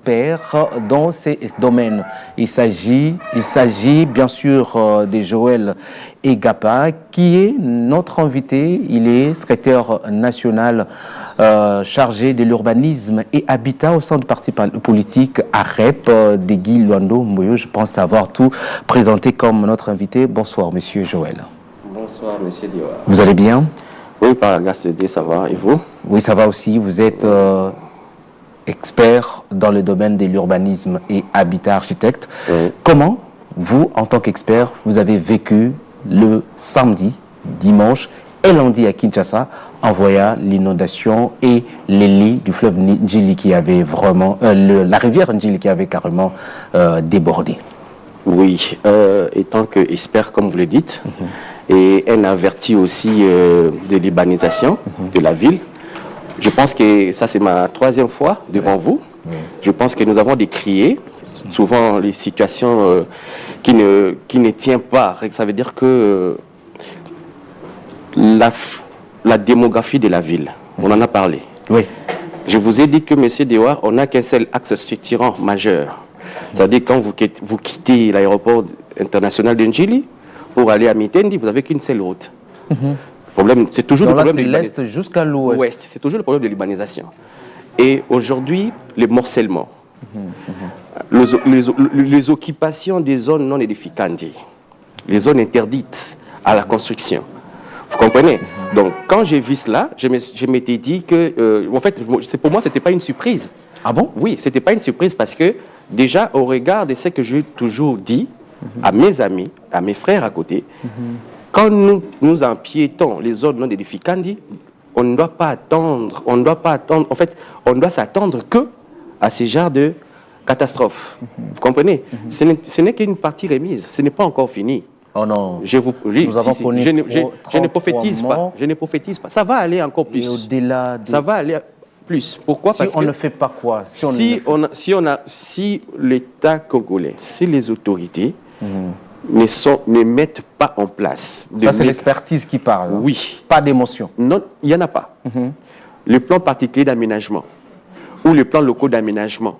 experts dans ces domaines. Il s'agit bien sûr de Joël Egapa, qui est notre invité. Il est secrétaire national chargé de l'urbanisme et habitat au sein du parti politique AREP de Guy Luando Mboyo. Je pense avoir tout présenté comme notre invité. Bonsoir, monsieur Joël. Bonsoir, monsieur Diwa. Vous allez bien? Oui, par la grâce de Dieu, ça va. Et vous? Oui, ça va aussi. Vous êtes expert dans le domaine de l'urbanisme et habitat, architecte. Oui. Comment, vous, en tant qu'expert, vous avez vécu le samedi, dimanche et lundi à Kinshasa en voyant l'inondation et les lits du fleuve Ndjili qui avait vraiment, la rivière Ndjili qui avait carrément débordé? Oui, étant que expert, comme vous le dites, et un averti aussi de l'urbanisation de la ville, je pense que ça c'est ma 3e fois devant vous. Je pense que nous avons décrié souvent les situations qui ne tiennent pas. Ça veut dire que la démographie de la ville, on en a parlé. Oui. Je vous ai dit que, monsieur Dewa, on n'a qu'un seul axe structurant majeur. C'est-à-dire quand vous quittez l'aéroport international de Ndjili pour aller à Mitendi, vous n'avez qu'une seule route. Problème, c'est toujours le problème de l'Est jusqu'à l'Ouest. C'est toujours le problème de l'urbanisation. Et aujourd'hui, le morcellement, les occupations des zones non édificantes, les zones interdites à la construction. Vous comprenez? Donc, quand j'ai vu cela, je m'étais dit que, en fait, pour moi, ce n'était pas une surprise. Ah bon? Oui, ce n'était pas une surprise parce que, déjà, au regard de ce que j'ai toujours dit à mes amis, à mes frères à côté, quand nous empiétons les zones non édificantes, on ne doit pas attendre, en fait, on doit s'attendre que à ces genres de catastrophes. Vous comprenez? Ce n'est qu'une partie remise, ce n'est pas encore fini. Oh non. Je ne prophétise pas. Je ne prophétise pas. Ça va aller encore plus. Et au-delà ça va aller plus. Pourquoi? Parce on que ne fait pas quoi? Si l'État congolais, si les autorités ne mettent pas en place. Ça, c'est l'expertise qui parle. Oui. Pas d'émotion. Non, il n'y en a pas. Le plan particulier d'aménagement ou le plan local d'aménagement,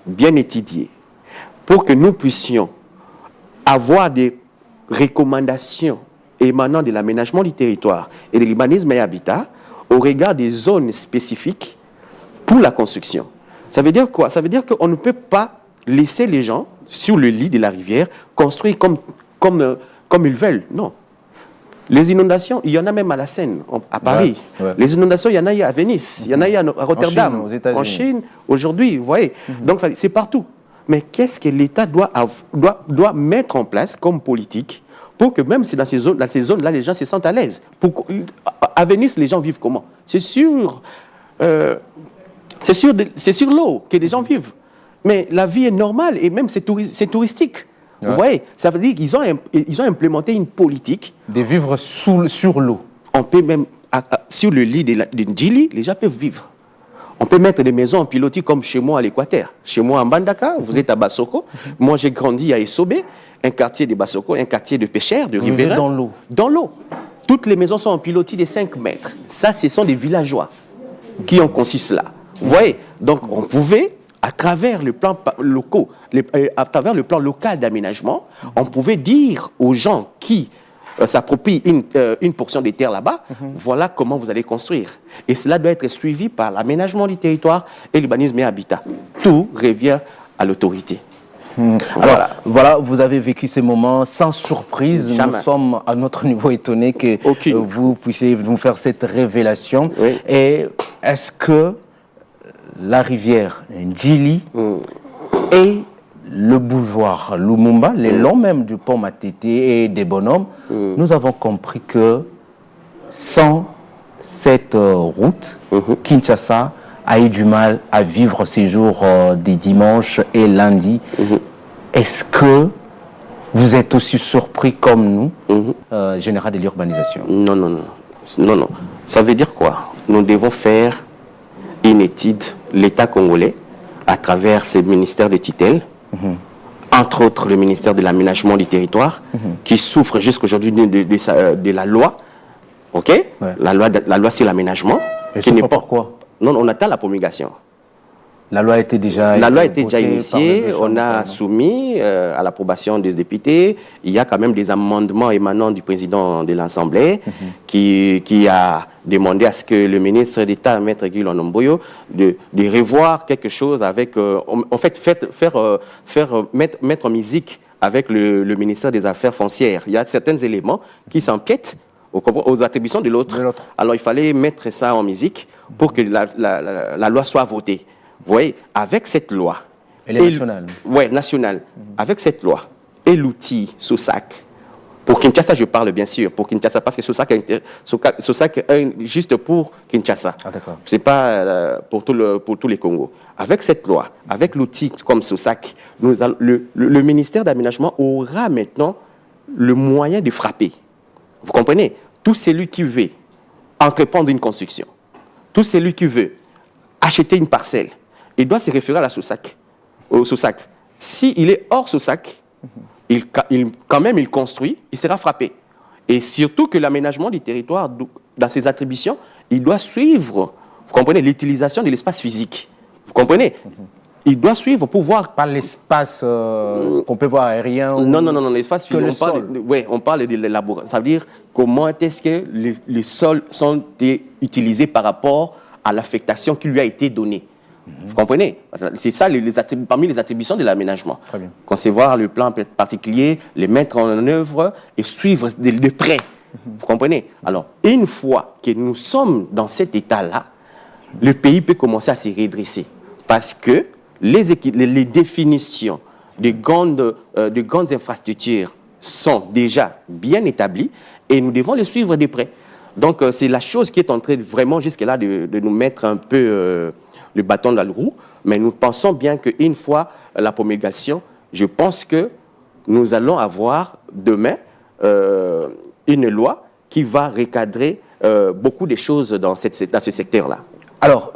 bien étudié, pour que nous puissions avoir des recommandations émanant de l'aménagement du territoire et de l'urbanisme et habitat au regard des zones spécifiques pour la construction. Ça veut dire quoi? Ça veut dire qu'on ne peut pas laisser les gens sur le lit de la rivière construire comme ils veulent. Non. Les inondations, il y en a même à la Seine, à Paris. Ouais. Les inondations, il y en a eu à Venise, il y en a eu à Rotterdam, en Chine, aujourd'hui, vous voyez. Donc, c'est partout. Mais qu'est-ce que l'État doit mettre en place comme politique pour que même si dans ces zones-là, les gens se sentent à l'aise? À Venise, les gens vivent comment? C'est sur l'eau que les gens vivent. Mais la vie est normale et même c'est touristique. Vous voyez, ça veut dire qu'ils ont implémenté une politique. De vivre sur l'eau. On peut même, sur le lit de Ndjili, les gens peuvent vivre. On peut mettre des maisons en pilotis comme chez moi à l'Équateur. Chez moi en Bandaka, vous êtes à Bassoko. Moi, j'ai grandi à Essobé, un quartier de Bassoko, un quartier de pêcheurs, de riverains. Dans l'eau. Dans l'eau. Toutes les maisons sont en pilotis de 5 mètres. Ça, ce sont des villageois qui ont conçu cela. Vous voyez? Donc, on pouvait, à travers le plan local d'aménagement, on pouvait dire aux gens qui s'approprient une portion des terres là-bas, voilà comment vous allez construire. Et cela doit être suivi par l'aménagement du territoire et l'urbanisme et habitat. Tout revient à l'autorité. Alors, voilà, vous avez vécu ces moments sans surprise. Jamais. Nous sommes à notre niveau étonnés que vous puissiez nous faire cette révélation. Oui. Et est-ce que la rivière Ndjili et le boulevard Lumumba, les longs même du pont Matete et des bonhommes, nous avons compris que sans cette route, Kinshasa a eu du mal à vivre ces jours des dimanches et lundis. Est-ce que vous êtes aussi surpris comme nous, général de l'urbanisation? Non. Ça veut dire quoi? Nous devons faire une étude, l'État congolais, à travers ses ministères de tutelle, entre autres le ministère de l'aménagement du territoire, qui souffre jusqu'aujourd'hui de la loi, la loi sur l'aménagement. Et c'est pourquoi? Non, on attend la promulgation. La loi a été déjà initiée, on a soumis à l'approbation des députés. Il y a quand même des amendements émanant du président de l'Assemblée qui a demandé à ce que le ministre d'État, Maître Guy Lonomboyo, de revoir quelque chose avec, en fait, mettre en musique avec le ministère des Affaires foncières. Il y a certains éléments qui s'enquêtent aux attributions de l'autre. Alors il fallait mettre ça en musique pour que la loi soit votée. Vous voyez, avec cette loi... Elle est nationale. Oui, nationale. Avec cette loi et l'outil SOSAC, pour Kinshasa, je parle bien sûr, pour Kinshasa, parce que SOSAC est juste pour Kinshasa. Ah, d'accord. Ce n'est pas pour tous les Congos. Avec cette loi, avec l'outil comme SOSAC, le ministère d'aménagement aura maintenant le moyen de frapper. Vous comprenez? Tout celui qui veut entreprendre une construction, tout celui qui veut acheter une parcelle, il doit se référer à la SOSAC, au SOSAC. S'il est hors SOSAC, quand même il construit, il sera frappé. Et surtout que l'aménagement du territoire, dans ses attributions, il doit suivre, vous comprenez, l'utilisation de l'espace physique. Vous comprenez? Il doit suivre pour voir... Pas l'espace qu'on peut voir aérien. Non, l'espace physique. On parle de l'élaboration. Ça veut dire comment est-ce que les sols sont utilisés par rapport à l'affectation qui lui a été donnée. Vous comprenez? C'est ça parmi les attributions de l'aménagement. Concevoir le plan particulier, les mettre en œuvre et suivre de près. Vous comprenez? Alors, une fois que nous sommes dans cet état-là, le pays peut commencer à se redresser. Parce que les définitions de grandes infrastructures sont déjà bien établies et nous devons les suivre de près. Donc, c'est la chose qui est en train vraiment jusque-là de nous mettre un peu le bâton dans le roue. Mais nous pensons bien qu'une fois la promulgation, je pense que nous allons avoir demain une loi qui va recadrer beaucoup de choses dans ce secteur-là. Alors,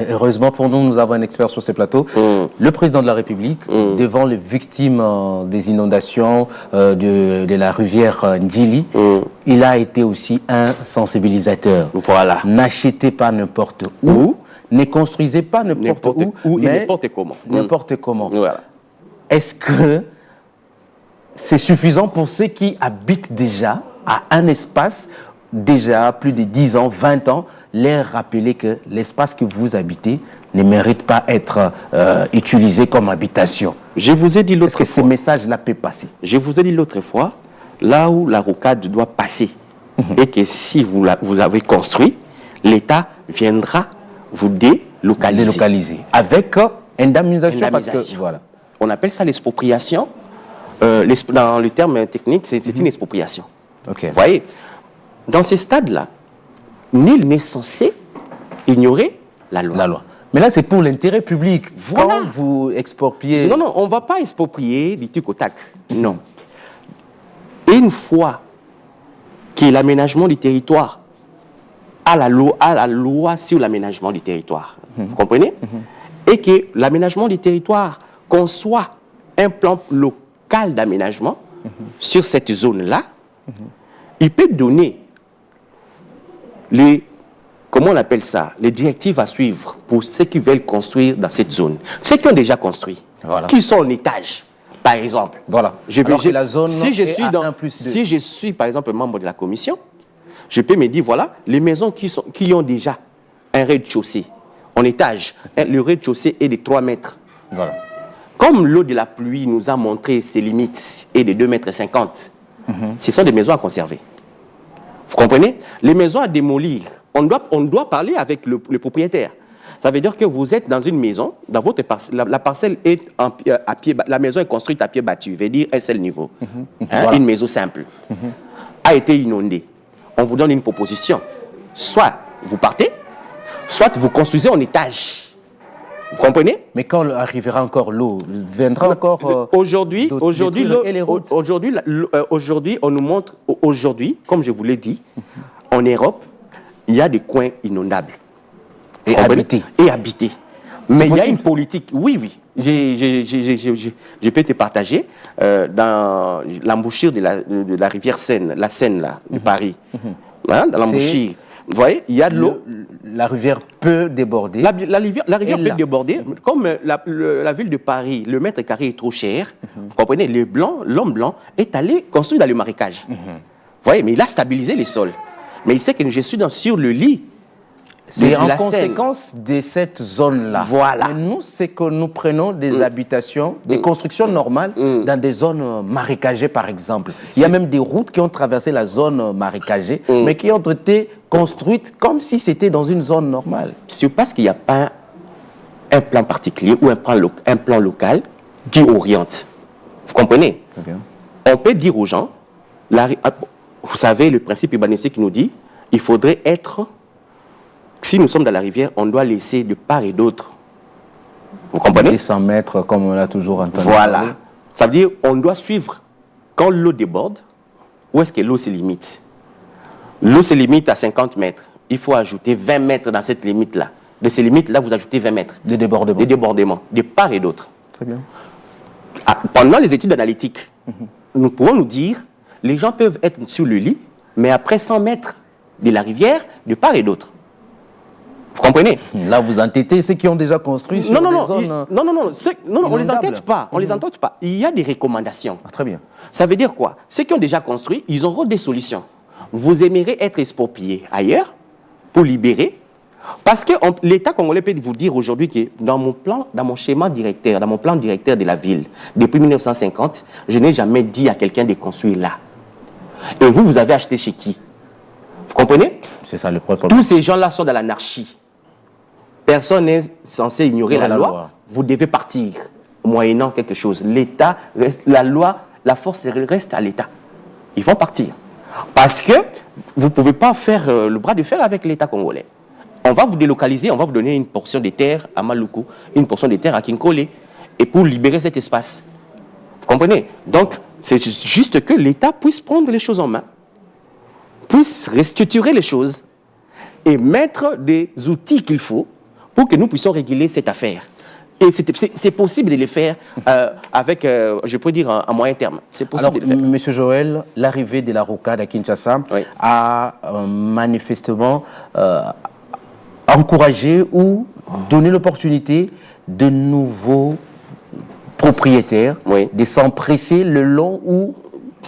heureusement pour nous, nous avons un expert sur ces plateaux. Le président de la République, devant les victimes des inondations de la rivière Ndjili, il a été aussi un sensibilisateur. Voilà. N'achetez pas n'importe où, ne construisez pas n'importe où, mais n'importe comment. N'importe comment. Voilà. Est-ce que c'est suffisant pour ceux qui habitent déjà à un espace, déjà plus de 10 ans, 20 ans, leur rappeler que l'espace que vous habitez ne mérite pas être utilisé comme habitation? Je vous ai dit l'autre fois. Est-ce que ce message-là peut passer? Je vous ai dit l'autre fois, là où la rocade doit passer, et que si vous avez construit, l'État viendra vous délocaliser. Avec indemnisation. Parce que, voilà. On appelle ça l'expropriation. Dans le terme technique, c'est une expropriation. Okay. Vous voyez, dans ces stades-là, nul n'est censé ignorer la loi. Mais là, c'est pour l'intérêt public. Voilà. Quand vous expropriez... Non, on ne va pas exproprier du tic au tac. Non. Une fois que l'aménagement du territoire a la loi sur l'aménagement du territoire, vous comprenez? Et que l'aménagement du territoire conçoit un plan local d'aménagement sur cette zone-là, il peut donner comment on appelle ça, les directives à suivre pour ceux qui veulent construire dans cette zone. Ceux qui ont déjà construit, qui sont en étage, par exemple. Voilà. Si je suis, par exemple, membre de la commission, je peux me dire, voilà, les maisons qui ont déjà un rez-de-chaussée en étage, le rez-de-chaussée est de 3 mètres. Voilà. Comme l'eau de la pluie nous a montré ses limites et de 2,50 m, ce sont des maisons à conserver. Vous comprenez? Les maisons à démolir, on doit parler avec le propriétaire. Ça veut dire que vous êtes dans une maison, dans votre la parcelle est à pied, la maison est construite à pied battu, veut dire un seul niveau. Voilà. Une maison simple a été inondée. On vous donne une proposition. Soit vous partez, soit vous construisez en étage. Vous comprenez? Mais quand arrivera encore l'eau, viendra encore... Aujourd'hui, on nous montre, comme je vous l'ai dit, en Europe, il y a des coins inondables. Et habités. Mais il y a une politique. Oui. Je peux te partager dans l'embouchure de la rivière Seine, la Seine, là, de Paris. Dans l'embouchure. Vous voyez, il y a de l'eau. La rivière peut déborder. La rivière Et peut là. déborder. Comme la ville de Paris, le mètre carré est trop cher, vous comprenez, l'homme blanc est allé construire dans le marécage. Vous voyez, mais il a stabilisé les sols. Mais il sait que je suis sur le lit. C'est de en la Seine. conséquence de cette zone-là. Voilà. Mais nous, c'est que nous prenons des habitations, des constructions normales dans des zones marécagées, par exemple. Il y a même des routes qui ont traversé la zone marécagée, mais qui ont été construites comme si c'était dans une zone normale. C'est parce qu'il n'y a pas un plan particulier ou un plan local qui oriente. Vous comprenez? Très bien. On peut dire aux gens, vous savez, le principe urbanistique nous dit, il faudrait être... Si nous sommes dans la rivière, on doit laisser de part et d'autre. Vous comprenez? Et 100 mètres, comme on l'a toujours entendu. Voilà. parler. Ça veut dire qu'on doit suivre, quand l'eau déborde, où est-ce que l'eau se limite? L'eau se limite à 50 mètres. Il faut ajouter 20 mètres dans cette limite-là. De ces limites-là, vous ajoutez 20 mètres. Des débordements. Des débordements, de part et d'autre. Très bien. Pendant les études analytiques, nous pouvons nous dire, les gens peuvent être sur le lit, mais après 100 mètres de la rivière, de part et d'autre. Vous comprenez? Là, vous entêtez ceux qui ont déjà construit sur Non, des non, zones... non, on les inondables. entête pas. On les entête pas. Il y a des recommandations. Ah, très bien. Ça veut dire quoi? Ceux qui ont déjà construit, ils auront des solutions. Vous aimeriez être exproprié ailleurs pour libérer. Parce que l'État congolais peut vous dire aujourd'hui que dans mon schéma directeur, dans mon plan directeur de la ville, depuis 1950, je n'ai jamais dit à quelqu'un de construire là. Et vous avez acheté chez qui? Vous comprenez? C'est ça le problème. Tous ces gens-là sont dans l'anarchie. Personne n'est censé ignorer la loi. Vous devez partir, moyennant quelque chose. L'État, la loi, la force reste à l'État. Ils vont partir. Parce que vous ne pouvez pas faire le bras de fer avec l'État congolais. On va vous délocaliser, on va vous donner une portion de terre à Maluku, une portion de terre à Kinkole, et pour libérer cet espace. Vous comprenez? Donc, c'est juste que l'État puisse prendre les choses en main, puisse restructurer les choses et mettre des outils qu'il faut pour que nous puissions réguler cette affaire. Et c'est possible de le faire avec, je peux dire, un moyen terme. C'est possible Alors, de le faire. Monsieur Joël, l'arrivée de la rocade à Kinshasa Oui. a manifestement encouragé ou donné l'opportunité de nouveaux propriétaires Oui. de s'empresser le long ou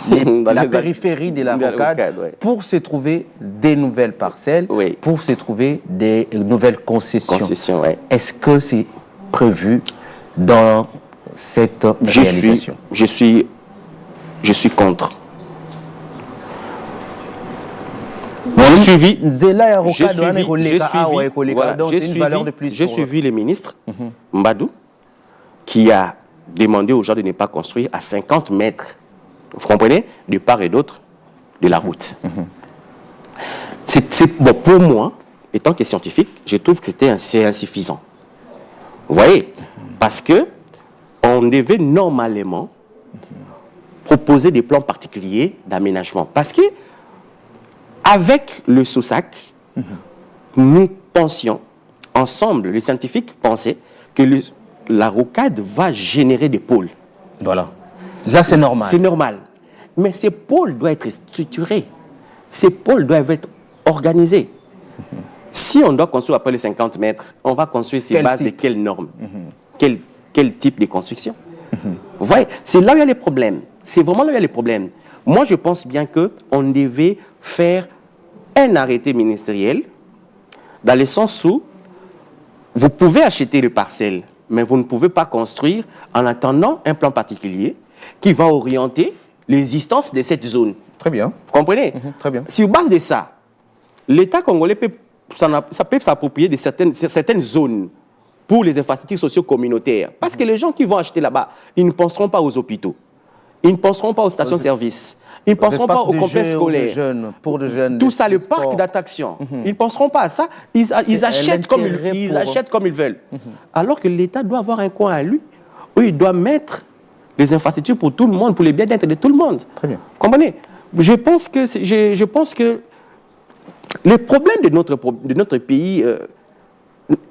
Dans la les- périphérie de la de la rocade rocade, oui. pour se trouver des nouvelles parcelles, Oui. pour se trouver des nouvelles concessions. Concession, oui. Est-ce que c'est prévu dans cette réalisation? Je suis contre. Nzela ya J'ai rocade wana ekoleka awa ekoleka, donc c'est une valeur de plus. j'ai pour- suivi le ministre Mbadou qui a demandé aux gens de ne pas construire à 50 mètres, vous comprenez, de part et d'autre de la route. Bon, pour moi, étant que scientifique, je trouve que c'est insuffisant. Vous voyez? Parce que on devait normalement proposer des plans particuliers d'aménagement. Parce que avec le SOSAC, nous pensions, ensemble, les scientifiques pensaient que la rocade va générer des pôles. Voilà. Là, c'est normal. C'est normal. Mais ces pôles doivent être structurés. Ces pôles doivent être organisés. Si on doit construire après les 50 mètres, on va construire sur Quel base type? de quelles normes? Quel type de construction? Vous voyez, c'est là où il y a les problèmes. C'est vraiment là où il y a les problèmes. Moi, je pense bien qu'on devait faire un arrêté ministériel dans le sens où vous pouvez acheter les parcelles, mais vous ne pouvez pas construire en attendant un plan particulier qui va orienter l'existence de cette zone. Très bien. Vous comprenez? Très bien. Sur base de ça, l'État congolais peut s'approprier de certaines zones pour les infrastructures socio-communautaires. Parce que les gens qui vont acheter là-bas, ils ne penseront pas aux hôpitaux. Ils ne penseront pas aux stations-service. Ils ne penseront pas aux complexes scolaires. Pour de jeunes, Tout des ça, le sports. parc d'attraction. Ils ne penseront pas à ça. Ils achètent comme l'intérêt ils pour- achètent comme ils veulent. Alors que l'État doit avoir un coin à lui où il doit mettre les infrastructures pour tout le monde, pour le bien-être de tout le monde. Très bien. Vous comprenez? Je pense que le problème de notre pays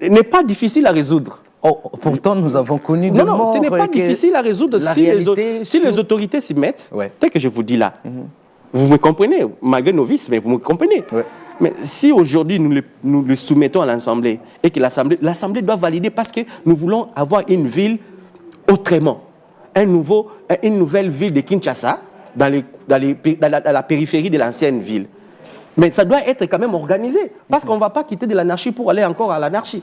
n'est pas difficile à résoudre. Oh, pourtant, nous avons connu des Non, morts ce n'est pas et que difficile à résoudre la si réalité les autorités s'y mettent. Ouais. Tel que je vous dis là. Vous me comprenez, malgré nos vices, mais vous me comprenez. Ouais. Mais si aujourd'hui nous le soumettons à l'Assemblée et que l'Assemblée doit valider parce que nous voulons avoir une ville autrement, une nouvelle ville de Kinshasa dans la périphérie de l'ancienne ville. Mais ça doit être quand même organisé parce qu'on ne va pas quitter de l'anarchie pour aller encore à l'anarchie.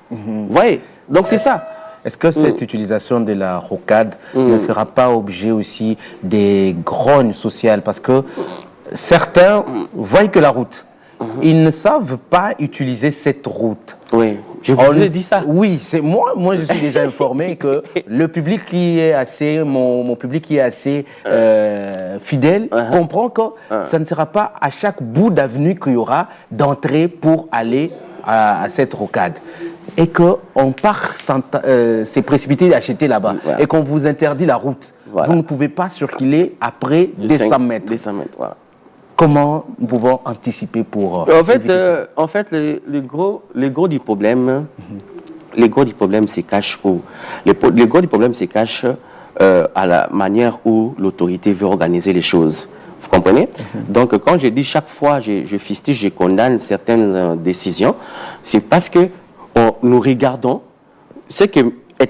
Vous voyez? Donc c'est ça. Est-ce que cette utilisation de la rocade ne fera pas objet aussi des grognes sociales? Parce que certains voient que la route. Ils ne savent pas utiliser cette route. Oui, je vous ai dit ça. Oui, moi je suis déjà informé que le public qui est assez, mon public qui est assez fidèle comprend que ça ne sera pas à chaque bout d'avenue qu'il y aura d'entrée pour aller à cette rocade. Et qu'on part c'est précipité d'acheter là-bas. Voilà. Et qu'on vous interdit la route. Voilà. Vous ne pouvez pas circuler après des 100 mètres. Des 100 mètres, voilà. Comment nous pouvons anticiper pour... En fait, le gros du problème, les gros du problème se cache où? Le gros du problème se cache à la manière où l'autorité veut organiser les choses. Vous comprenez? Donc, quand je dis chaque fois, je fustige, je condamne certaines décisions, c'est parce que nous regardons ce que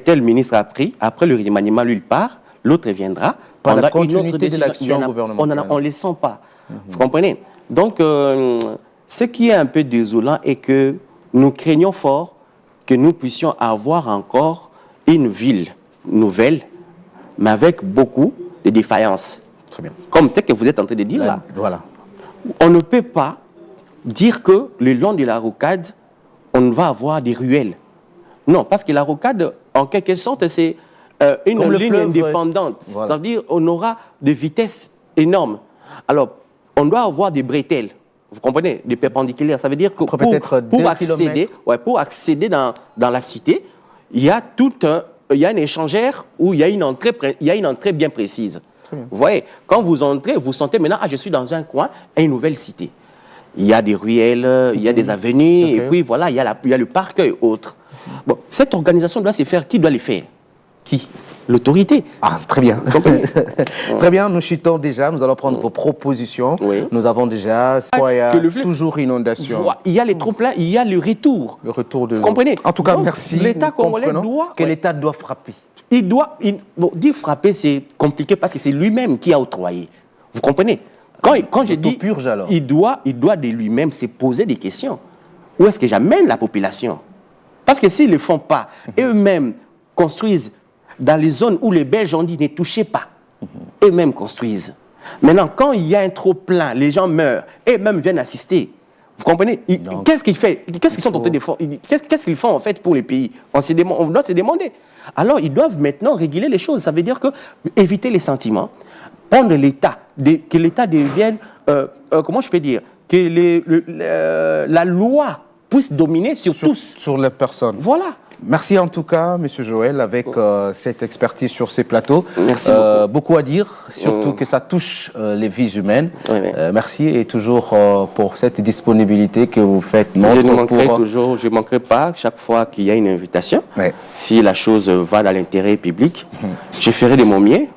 tel ministre a pris, après le remaniement, lui, il part, l'autre viendra. Par la continuité de l'action gouvernementale. On ne les sent pas. Vous comprenez? Donc, ce qui est un peu désolant est que nous craignons fort que nous puissions avoir encore une ville nouvelle, mais avec beaucoup de défaillances. Très bien. Comme tel que vous êtes en train de dire là. Voilà. On ne peut pas dire que le long de la rocade, on va avoir des ruelles. Non, parce que la rocade, en quelque sorte, c'est une ligne indépendante. Voilà. C'est-à-dire qu'on aura des vitesses énormes. Alors, on doit avoir des bretelles, vous comprenez, des perpendiculaires. Ça veut dire que pour accéder dans la cité, il y a une échangère où il y a une entrée bien précise. Vous voyez, quand vous entrez, vous sentez maintenant, je suis dans un coin, une nouvelle cité. Il y a des ruelles, il y a des avenues, et puis voilà, il y a le parc et autres. Bon, cette organisation doit se faire. Qui doit les faire? Qui? L'autorité. Ah, très bien. Très bien, nous chutons déjà, nous allons prendre vos propositions. Oui. Nous avons déjà toujours inondation. Il y a les trop-pleins, il y a le retour. Le retour de... Vous comprenez? En tout cas, donc, merci. L'État congolais doit... Que l'État doit frapper. Dire frapper, c'est compliqué parce que c'est lui-même qui a octroyé. Vous comprenez? Quand je dis... Purge, alors. Il doit de lui-même se poser des questions. Où est-ce que j'amène la population? Parce que s'ils ne le font pas, eux-mêmes construisent dans les zones où les Belges ont dit ne touchez pas, eux-mêmes construisent. Maintenant, quand il y a un trop-plein, les gens meurent, eux-mêmes viennent assister. Vous comprenez? Qu'est-ce qu'ils font? Qu'est-ce qu'ils sont en train de faire? Qu'est-ce qu'ils font en fait pour les pays? On doit se demander. Alors, ils doivent maintenant réguler les choses. Ça veut dire que éviter les sentiments, prendre l'État, que l'État devienne, comment je peux dire, que la loi puisse dominer sur tous. Sur les personnes. Voilà. Merci en tout cas, M. Joël, avec cette expertise sur ces plateaux. Merci beaucoup. Beaucoup à dire, surtout que ça touche les vies humaines. Oui. Merci et toujours pour cette disponibilité que vous faites. Je ne manquerai pas chaque fois qu'il y a une invitation. Oui. Si la chose va dans l'intérêt public, je ferai de mon mieux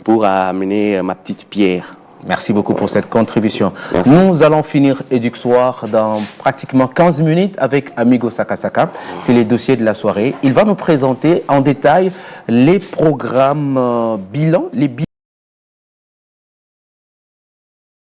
pour amener ma petite pierre. Merci beaucoup pour cette contribution. Merci. Nous allons finir Éduc Soir dans pratiquement 15 minutes avec Amigo Sakasaka. C'est les dossiers de la soirée. Il va nous présenter en détail les programmes bilan, les bilans.